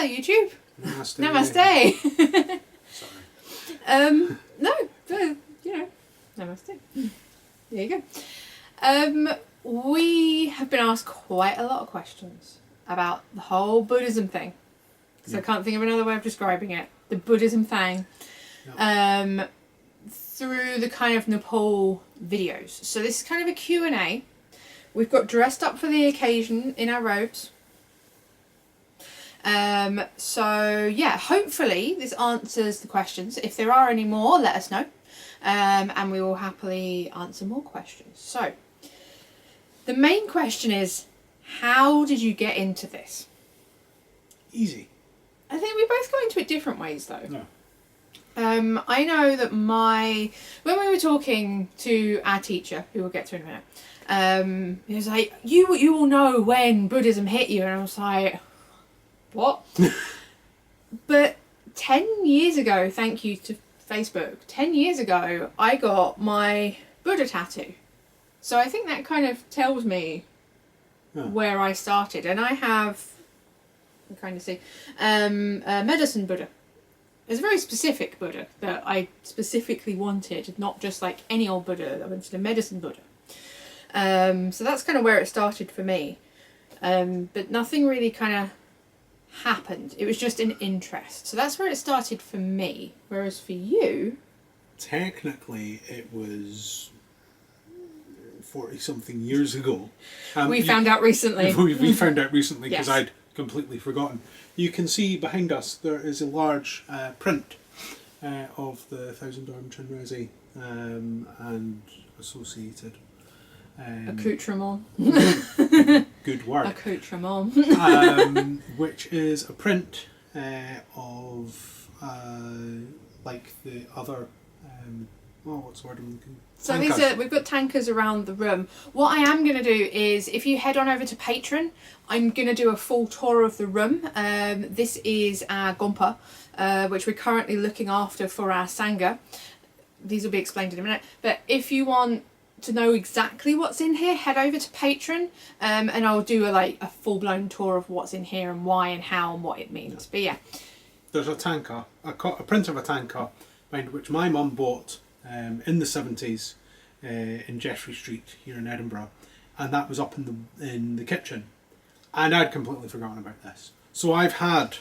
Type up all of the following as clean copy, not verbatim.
Hello, YouTube. Namaste. Namaste. Sorry. No, you know, namaste. There you go. We have been asked quite a lot of questions about the whole Buddhism thing. So I can't think of another way of describing it. The Buddhism thing. Through the kind of Nepal videos. So this is kind of a Q&A. We've got dressed up for the occasion in our robes. So yeah, hopefully this answers the questions. If there are any more, let us know. And we will happily answer more questions. So the main question is, how did you get into this? Easy. I think we both got into it different ways though. No. I know that when we were talking to our teacher, who we'll get to in a minute, he was like, you will know when Buddhism hit you. And I was like, what? But 10 years ago, thank you to Facebook, 10 years ago, I got my Buddha tattoo. So I think that kind of tells me where I started. And I have, you can kind of see, a medicine Buddha. It's a very specific Buddha that I specifically wanted, not just like any old Buddha. I wanted a medicine Buddha. So that's kind of where it started for me. But nothing really kind of happened. It was just an interest. So that's where it started for me. Whereas for you... Technically, it was 40-something years ago. We found out recently. We found out recently because Yes. I'd completely forgotten. You can see behind us there is a large print of the Thousand Arm Chinrezi and associated Accoutrement. good work. Accoutrement. Which is a print of like the other what's the word I'm looking? So Tankers. we've got tankers around the room. What I am going to do is, if you head on over to Patreon, I'm going to do a full tour of the room. This is our Gompa, which we're currently looking after for our Sangha. These will be explained in a minute. But if you want to know exactly what's in here, head over to Patreon, and I'll do a full-blown tour of what's in here and why and how and what it means. But yeah. There's a tanker, a print of a tanker, behind which my mum bought in the 70s in Jeffrey Street here in Edinburgh, and that was up in the kitchen, and I'd completely forgotten about this. So I've had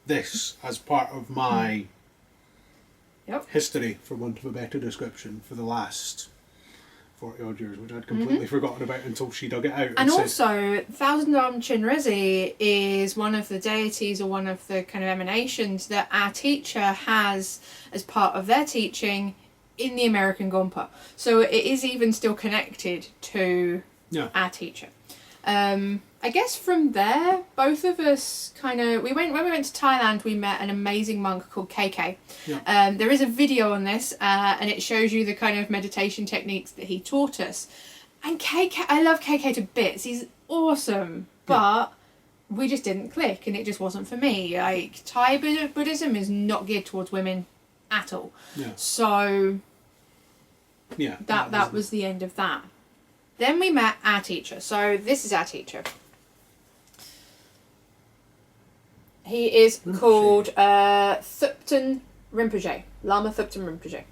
this as part of my history, for want of a better description, for the last 40 odd years, which I'd completely forgotten about until she dug it out. And also, Thousand Arm Chinrezi is one of the deities or one of the kind of emanations that our teacher has as part of their teaching in the American Gompa. So it is even still connected to our teacher. I guess from there, both of us when we went to Thailand, we met an amazing monk called KK. Yeah. There is a video on this, and it shows you the kind of meditation techniques that he taught us. And KK, I love KK to bits. He's awesome, but we just didn't click, and it just wasn't for me. Like, Thai Buddhism is not geared towards women at all. Yeah. So yeah, that was the end of that. Then we met our teacher. So this is our teacher. He is called Thupten Rinpoche, Lama Thupten Rinpoche.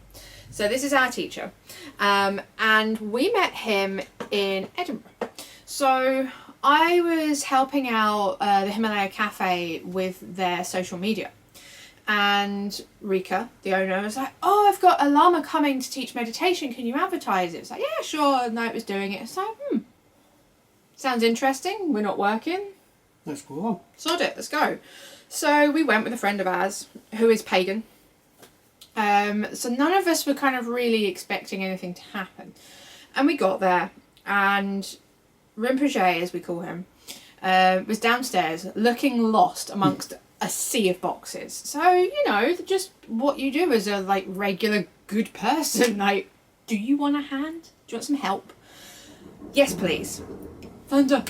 So this is our teacher. And we met him in Edinburgh. So I was helping out the Himalaya Cafe with their social media. And Rika, the owner, was like, oh, I've got a Lama coming to teach meditation. Can you advertise it? It's like, yeah, sure. And I was doing it. It's like, sounds interesting. We're not working. Let's go on. Sod it, let's go. So we went with a friend of ours who is pagan. So none of us were kind of really expecting anything to happen. And we got there, and Rinpoche, as we call him, was downstairs looking lost amongst a sea of boxes. So, just what you do as a regular good person. Like, do you want a hand? Do you want some help? Yes, please. Thunder.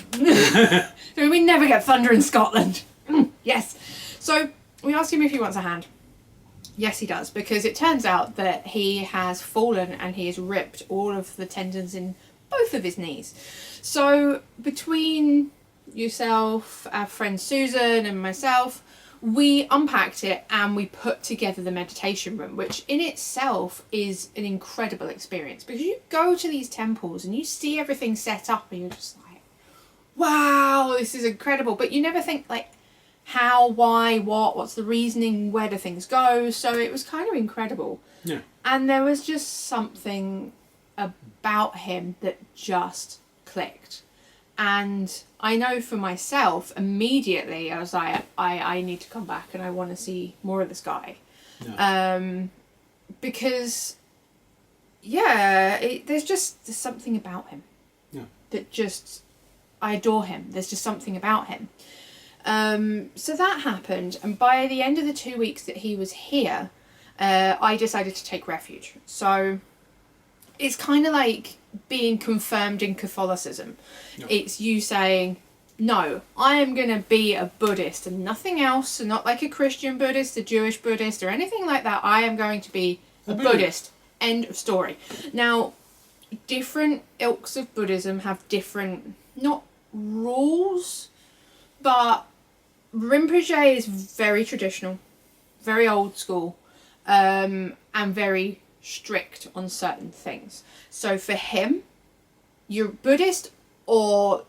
So we never get thunder in Scotland. Yes. So we asked him if he wants a hand. Yes, he does, because it turns out that he has fallen and he has ripped all of the tendons in both of his knees. So between yourself, our friend Susan and myself, we unpacked it and we put together the meditation room, which in itself is an incredible experience, because you go to these temples and you see everything set up and you're just like, wow, this is incredible. But you never think like how, why, what's the reasoning, where do things go? So it was kind of incredible. Yeah. And there was just something about him that just clicked. And I know for myself, immediately I was like, I need to come back and I want to see more of this guy. Yeah. Because, yeah, there's something about him. Yeah. That just, I adore him. There's just something about him. So that happened. And by the end of the 2 weeks that he was here, I decided to take refuge. So it's kind of like being confirmed in Catholicism. Yep. It's you saying, no, I am going to be a Buddhist and nothing else, and not like a Christian Buddhist, a Jewish Buddhist, or anything like that. I am going to be a Buddhist. End of story. Now, different ilks of Buddhism have different, not rules, but Rinpoche is very traditional, very old school, and very strict on certain things. So for him, you're Buddhist or,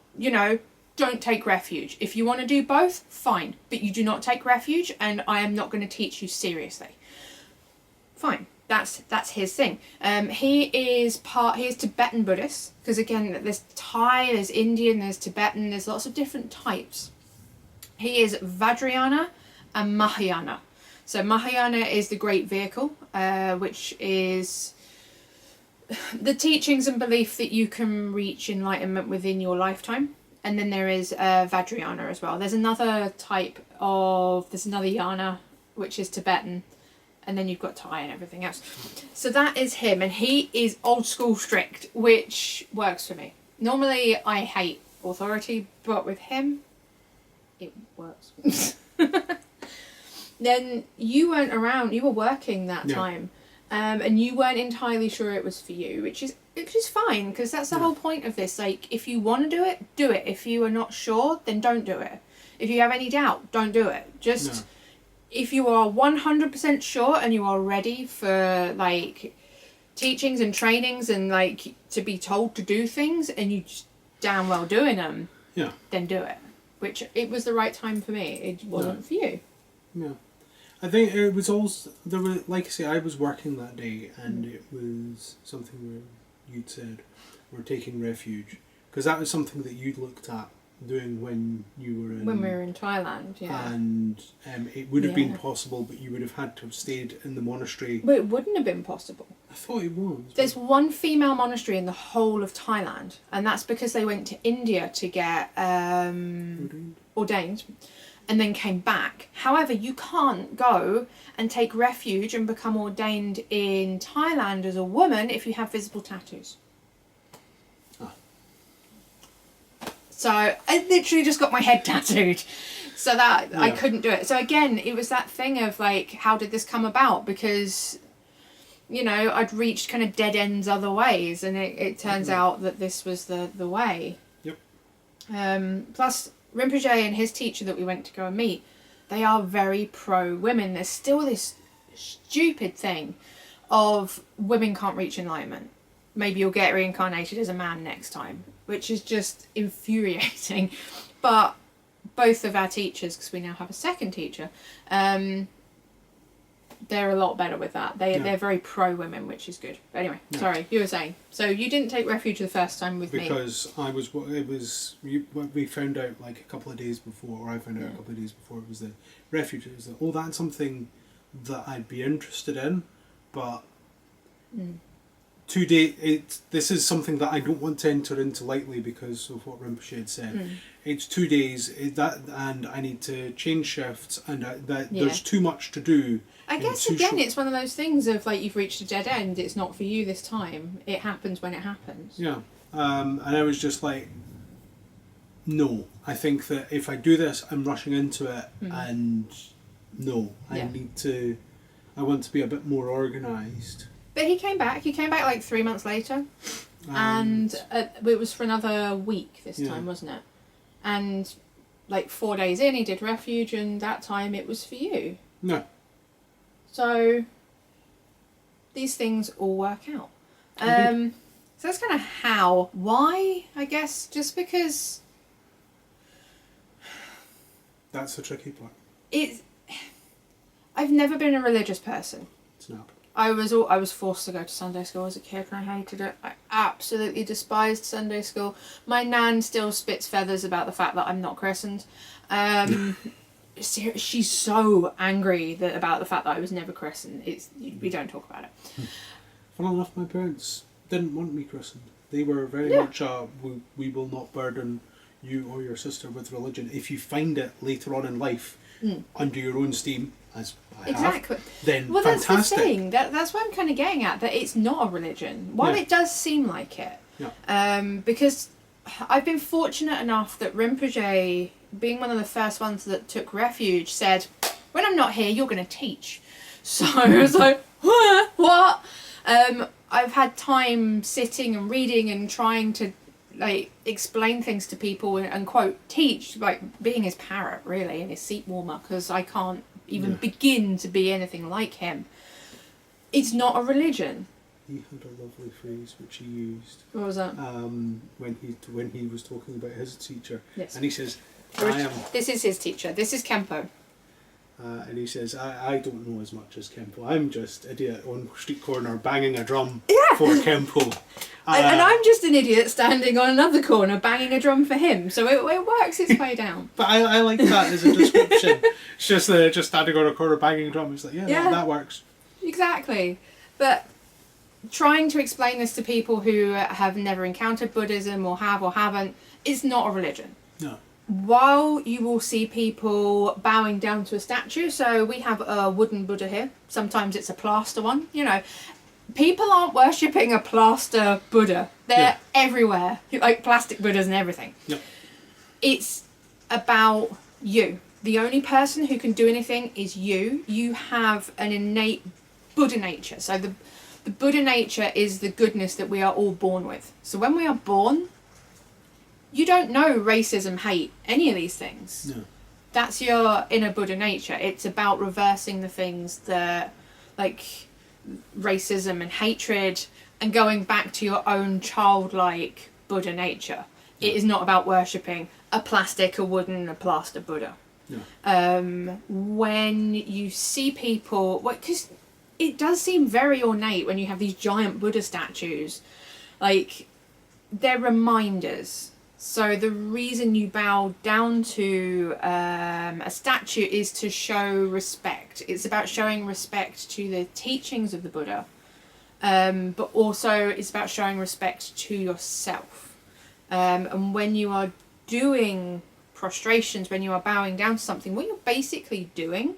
don't take refuge. If you want to do both, fine, but you do not take refuge, and I am not going to teach you seriously. Fine. That's his thing. He is Tibetan Buddhist, because again, there's Thai, there's Indian, there's Tibetan, there's lots of different types. He is Vajrayana and Mahayana. So Mahayana is the great vehicle, which is the teachings and belief that you can reach enlightenment within your lifetime. And then there is Vajrayana as well. There's another yana, which is Tibetan. And then you've got Thai and everything else. So that is him. And he is old school strict, which works for me. Normally I hate authority, but with him, it works. Then you weren't around, you were working that time, and you weren't entirely sure it was for you, which is fine, because that's the whole point of this. Like, if you want to do it, do it. If you are not sure, then don't do it. If you have any doubt, don't do it. Just, if you are 100% sure and you are ready for, like, teachings and trainings and, like, to be told to do things, and you just damn well doing them, then do it. Which, it was the right time for me. It wasn't for you. Yeah. I think it was also, like I say, I was working that day, and it was something where you'd said, we're taking refuge. Because that was something that you'd looked at doing when you were in... When we were in Thailand, yeah. And it would have been possible, but you would have had to have stayed in the monastery. But it wouldn't have been possible. I thought it was. There's one female monastery in the whole of Thailand, and that's because they went to India to get ordained. And then came back. However, you can't go and take refuge and become ordained in Thailand as a woman if you have visible tattoos. Oh. So I literally just got my head tattooed. So that I couldn't do it. So again, it was that thing of like, how did this come about? Because, I'd reached kind of dead ends other ways, and it turns out that this was the way. Yep. Plus, Rinpoche and his teacher that we went to go and meet, they are very pro-women. There's still this stupid thing of women can't reach enlightenment. Maybe you'll get reincarnated as a man next time, which is just infuriating. But both of our teachers, because we now have a second teacher, they're a lot better with that. They're very pro-women, which is good. But anyway, sorry, you were saying. So you didn't take refuge the first time with me. Because we found out like a couple of days before, or I found out a couple of days before, it was the refuge. It was like, that's something that I'd be interested in, but 2 days, this is something that I don't want to enter into lightly because of what Rinpoche had said. It's 2 days, and I need to change shifts, and there's too much to do. I guess again, it's one of those things of like, you've reached a dead end. It's not for you this time. It happens when it happens. Yeah, and I was just like, no. I think that if I do this, I'm rushing into it, and no, I want to be a bit more organised. But he came back. He came back like 3 months later, and it was for another week this time, wasn't it? And like 4 days in, he did refuge, and that time it was for you. No. So these things all work out. So that's kind of how. Why? I guess just because That's the tricky part. I've never been a religious person. Snap. I was forced to go to Sunday school as a kid, and I hated it. I absolutely despised Sunday school. My nan still spits feathers about the fact that I'm not christened. She's so angry about the fact that I was never christened. We don't talk about it. Funnily enough, my parents didn't want me christened. They were very much we will not burden you or your sister with religion. If you find it later on in life under your own steam, as I exactly. have, then well, fantastic. That's the thing. That's what I'm kind of getting at. That it's not a religion. While it does seem like it, because I've been fortunate enough that Rinpoche, being one of the first ones that took refuge, said, "When I'm not here, you're going to teach." So I was like, "What?" I've had time sitting and reading and trying to like explain things to people and quote teach, like being his parrot really and his seat warmer, because I can't even begin to be anything like him. It's not a religion. He had a lovely phrase which he used. What was that? When he was talking about his teacher, Yes. and he says, This is his teacher. This is Kempo. And he says, I don't know as much as Kempo. I'm just idiot on street corner banging a drum for Kempo. And I'm just an idiot standing on another corner banging a drum for him. So it works its way down. But I like that as a description. It's just standing on a corner banging a drum. It's like, that works. Exactly. But trying to explain this to people who have never encountered Buddhism or have or haven't, it's not a religion. No. While you will see people bowing down to a statue, so we have a wooden Buddha here. Sometimes it's a plaster one. You know, people aren't worshipping a plaster Buddha. They're everywhere, like plastic Buddhas and everything. Yep. It's about you. The only person who can do anything is you. You have an innate Buddha nature. So the Buddha nature is the goodness that we are all born with. So when we are born, you don't know racism, hate, any of these things. No. That's your inner Buddha nature. It's about reversing the things that, like racism and hatred, and going back to your own childlike Buddha nature. No. It is not about worshipping a plastic, a wooden, a plaster Buddha. No. When you see people, because it does seem very ornate when you have these giant Buddha statues, like they're reminders. So the reason you bow down to a statue is to show respect. It's about showing respect to the teachings of the Buddha, but also it's about showing respect to yourself. And when you are doing prostrations, when you are bowing down to something, what you're basically doing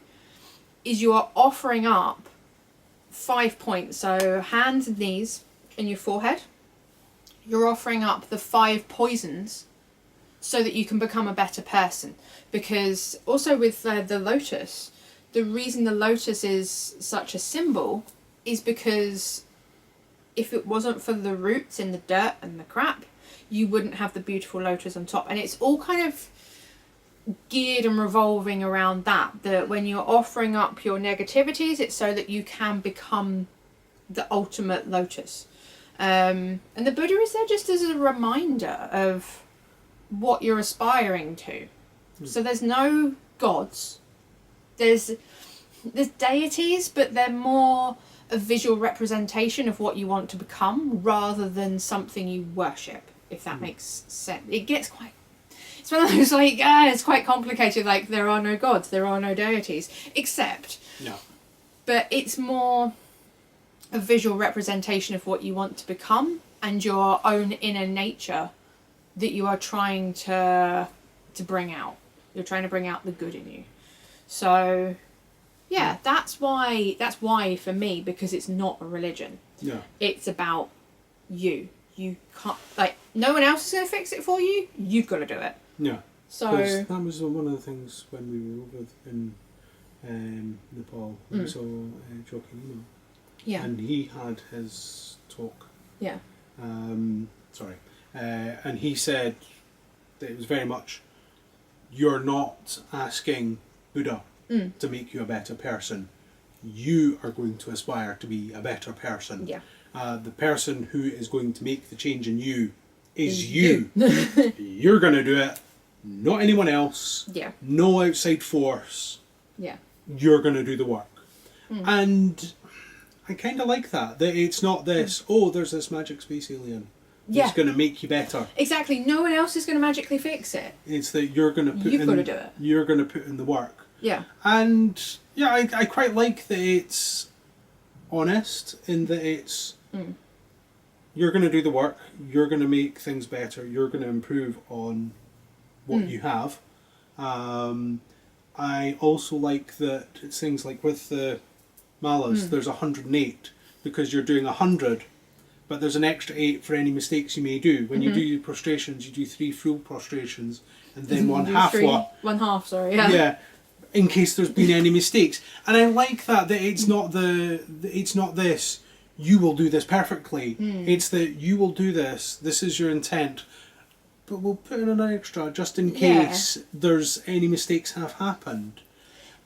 is you are offering up 5 points. So hands and knees and your forehead. You're offering up the 5 poisons so that you can become a better person. Because also with the lotus, the reason the lotus is such a symbol is because if it wasn't for the roots in the dirt and the crap, you wouldn't have the beautiful lotus on top. And it's all kind of geared and revolving around that when you're offering up your negativities, it's so that you can become the ultimate lotus. And the Buddha is there just as a reminder of what you're aspiring to. So there's no gods. There's deities, but they're more a visual representation of what you want to become rather than something you worship, if that makes sense. It gets quite... It's one of those like, it's quite complicated, like there are no gods, there are no deities, except... No. But it's more a visual representation of what you want to become and your own inner nature that you are trying to bring out. You're trying to bring out the good in you. So, yeah, that's why for me, because it's not a religion. Yeah. It's about you. You can't, like, no one else is going to fix it for you. You've got to do it. Yeah. So that was one of the things when we were over in Nepal. We saw Joaquin. Yeah. And he had his talk. Yeah. And he said that it was very much you're not asking Buddha to make you a better person. You are going to aspire to be a better person. Yeah. The person who is going to make the change in you is you. You're going to do it, not anyone else. Yeah. No outside force. Yeah. You're going to do the work. And I kind of like that it's not this, oh, there's this magic space alien. Yeah. It's going to make you better. Exactly. No one else is going to magically fix it. It's that you're going to put You've got to do it. You're going to put in the work. Yeah. And yeah, I quite like that it's honest in that it's you're going to do the work, you're going to make things better, you're going to improve on what you have. I also like that it's things like with the malas, there's 108 because you're doing 100, but there's an extra 8 for any mistakes you may do. When you do your prostrations, you do 3 full prostrations and then one half one. One half, sorry. Yeah. Yeah, in case there's been any mistakes. And I like that it's not it's not this, you will do this perfectly. It's that you will do this, this is your intent, but we'll put in an extra just in case there's any mistakes have happened.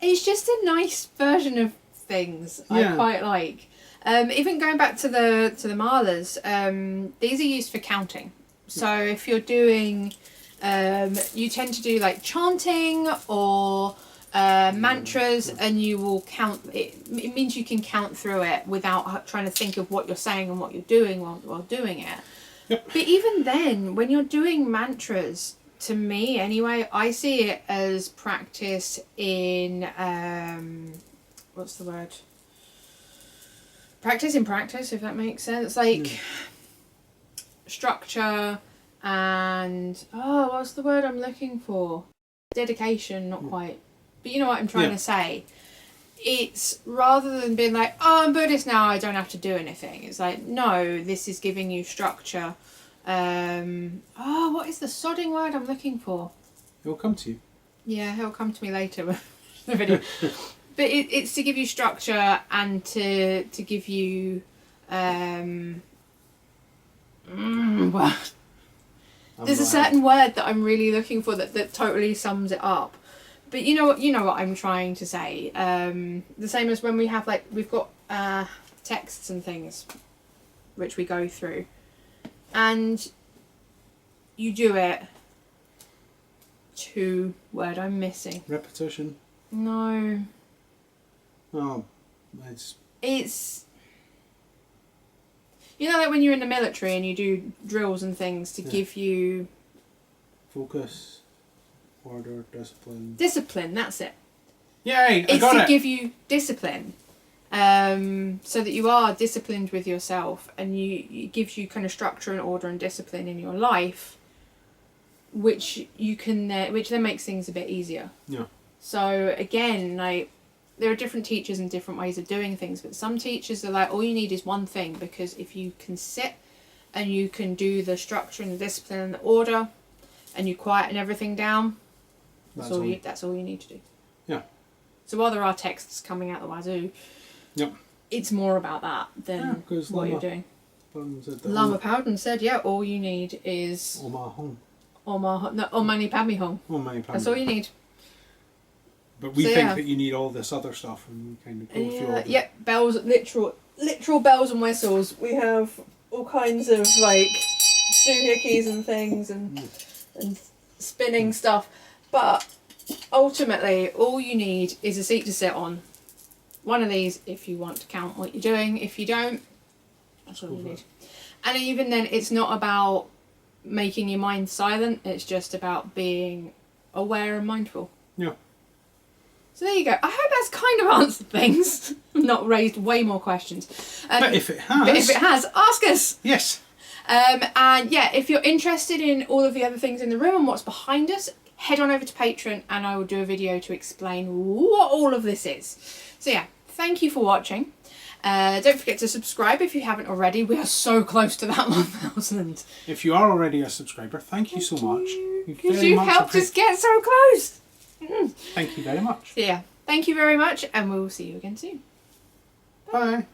It's just a nice version of things. Yeah. I quite like. Even going back to the malas, these are used for counting. So if you're doing, you tend to do like chanting or mantras, and you will count. It means you can count through it without trying to think of what you're saying and what you're doing while doing it. Yep. But even then, when you're doing mantras, to me anyway, I see it as practice in what's the word? Practice in practice, if that makes sense. Like structure and what's the word I'm looking for? Dedication, not quite. But you know what I'm trying to say. It's rather than being like, oh, I'm Buddhist now, I don't have to do anything. It's like, no, this is giving you structure. What is the sodding word I'm looking for? It'll come to you. Yeah, it'll come to me later with the video. But it's to give you structure and to give you well, there's a certain word that I'm really looking for that totally sums it up. But you know what I'm trying to say. The same as when we have we've got texts and things which we go through, and you do it to word I'm missing. Repetition. No. Oh, it's like when you're in the military and you do drills and things to give you focus. Order, discipline. Discipline, that's it. Yay, I got it. It's to give you discipline, so that you are disciplined with yourself, and it gives you kind of structure and order and discipline in your life, which then makes things a bit easier. Yeah. So again, there are different teachers and different ways of doing things, but some teachers are like, all you need is one thing, because if you can sit and you can do the structure and the discipline and the order, and you quieten everything down. That's all you need to do. Yeah. So while there are texts coming out the wazoo, it's more about that than what you're doing. Lama Powden said, all you need is Om Mani Padme Hum. That's all you need. But we think that you need all this other stuff, and we kind of go through all the bells, literal bells and whistles. We have all kinds of doohickeys and things and spinning stuff, but ultimately all you need is a seat to sit on. One of these if you want to count what you're doing. If you don't, that's all you need. And even then, it's not about making your mind silent, it's just about being aware and mindful. Yeah. So there you go. I hope that's kind of answered things. Not raised way more questions. But if it has, ask us. Yes. And if you're interested in all of the other things in the room and what's behind us, head on over to Patreon and I will do a video to explain what all of this is. So thank you for watching. Don't forget to subscribe if you haven't already. We are so close to that 1,000. If you are already a subscriber, thank you so much. Because you've helped us get so close. Thank you very much. So thank you very much, and we'll see you again soon. Bye.